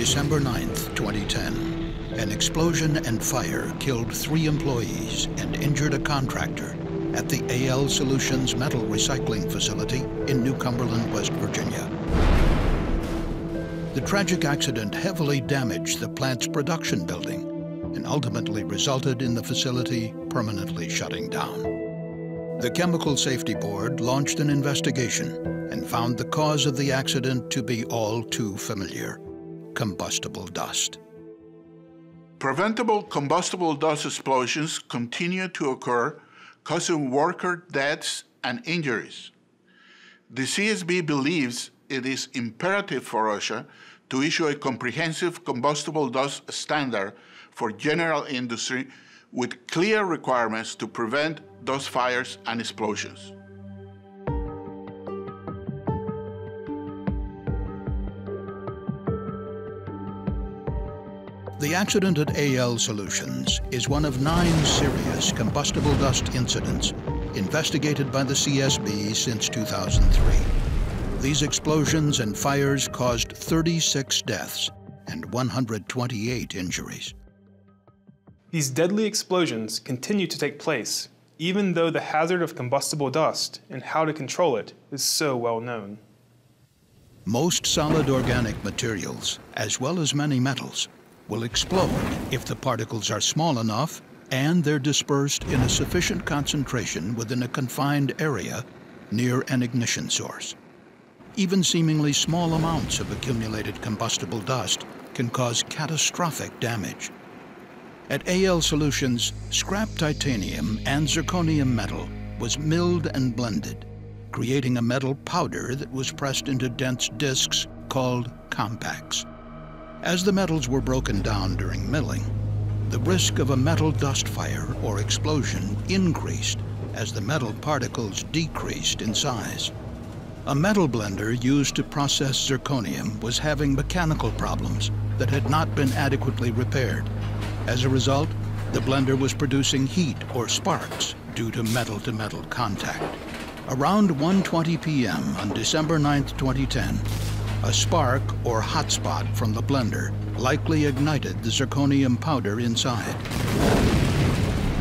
December 9, 2010, an explosion and fire killed 3 employees and injured a contractor at the AL Solutions metal recycling facility in New Cumberland, West Virginia. The tragic accident heavily damaged the plant's production building and ultimately resulted in the facility permanently shutting down. The Chemical Safety Board launched an investigation and found the cause of the accident to be all too familiar: combustible dust. Preventable combustible dust explosions continue to occur, causing worker deaths and injuries. The CSB believes it is imperative for OSHA to issue a comprehensive combustible dust standard for general industry with clear requirements to prevent dust fires and explosions. The accident at AL Solutions is one of 9 serious combustible dust incidents investigated by the CSB since 2003. These explosions and fires caused 36 deaths and 128 injuries. These deadly explosions continue to take place, even though the hazard of combustible dust and how to control it is so well known. Most solid organic materials, as well as many metals, will explode if the particles are small enough and they're dispersed in a sufficient concentration within a confined area near an ignition source. Even seemingly small amounts of accumulated combustible dust can cause catastrophic damage. At AL Solutions, scrap titanium and zirconium metal was milled and blended, creating a metal powder that was pressed into dense discs called compacts. As the metals were broken down during milling, the risk of a metal dust fire or explosion increased as the metal particles decreased in size. A metal blender used to process zirconium was having mechanical problems that had not been adequately repaired. As a result, the blender was producing heat or sparks due to metal-to-metal contact. Around 1:20 p.m. on December 9, 2010, a spark or hotspot from the blender likely ignited the zirconium powder inside.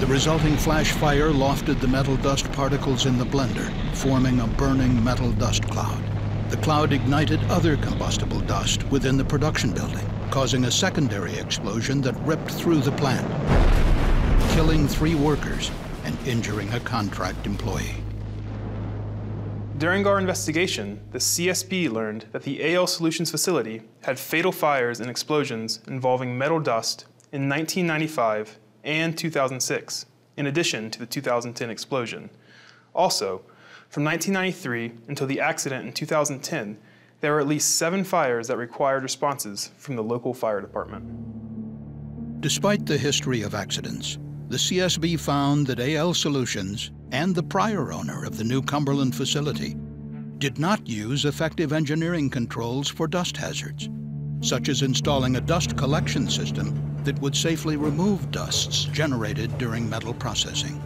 The resulting flash fire lofted the metal dust particles in the blender, forming a burning metal dust cloud. The cloud ignited other combustible dust within the production building, causing a secondary explosion that ripped through the plant, killing 3 workers and injuring a contract employee. During our investigation, the CSB learned that the AL Solutions facility had fatal fires and explosions involving metal dust in 1995 and 2006, in addition to the 2010 explosion. Also, from 1993 until the accident in 2010, there were at least 7 fires that required responses from the local fire department. Despite the history of accidents, the CSB found that AL Solutions and the prior owner of the New Cumberland facility did not use effective engineering controls for dust hazards, such as installing a dust collection system that would safely remove dusts generated during metal processing.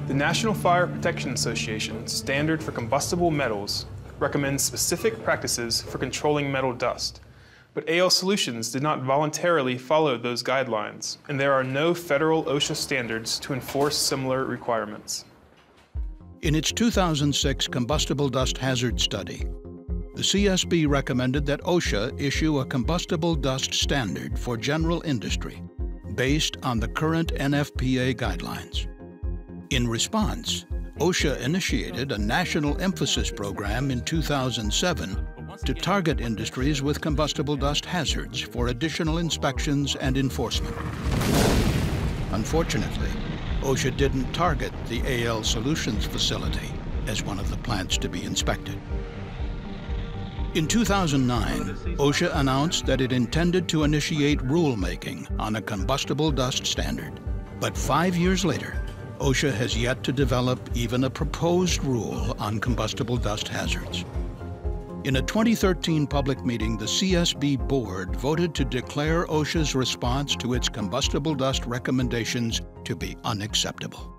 The National Fire Protection Association Standard for Combustible Metals recommends specific practices for controlling metal dust, but AL Solutions did not voluntarily follow those guidelines, and there are no federal OSHA standards to enforce similar requirements. In its 2006 combustible dust hazard study, the CSB recommended that OSHA issue a combustible dust standard for general industry based on the current NFPA guidelines. In response, OSHA initiated a national emphasis program in 2007 to target industries with combustible dust hazards for additional inspections and enforcement. Unfortunately, OSHA didn't target the AL Solutions facility as one of the plants to be inspected. In 2009, OSHA announced that it intended to initiate rulemaking on a combustible dust standard. But 5 years later, OSHA has yet to develop even a proposed rule on combustible dust hazards. In a 2013 public meeting, the CSB board voted to declare OSHA's response to its combustible dust recommendations to be unacceptable.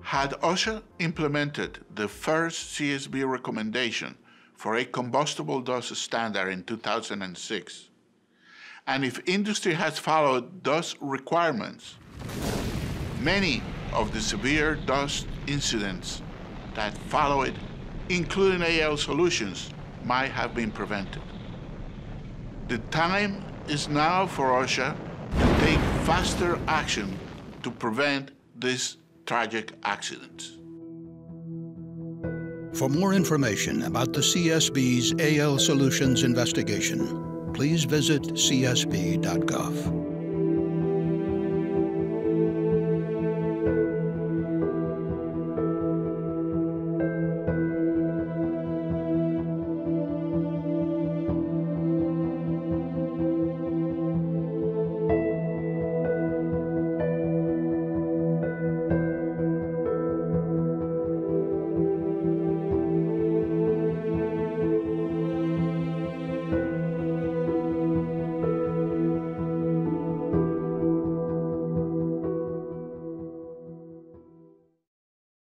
Had OSHA implemented the first CSB recommendation for a combustible dust standard in 2006, and if industry has followed those requirements, many of the severe dust incidents that follow it, including AL solutions, might have been prevented. The time is now for OSHA to take faster action to prevent these tragic accidents. For more information about the CSB's AL Solutions investigation, please visit csb.gov.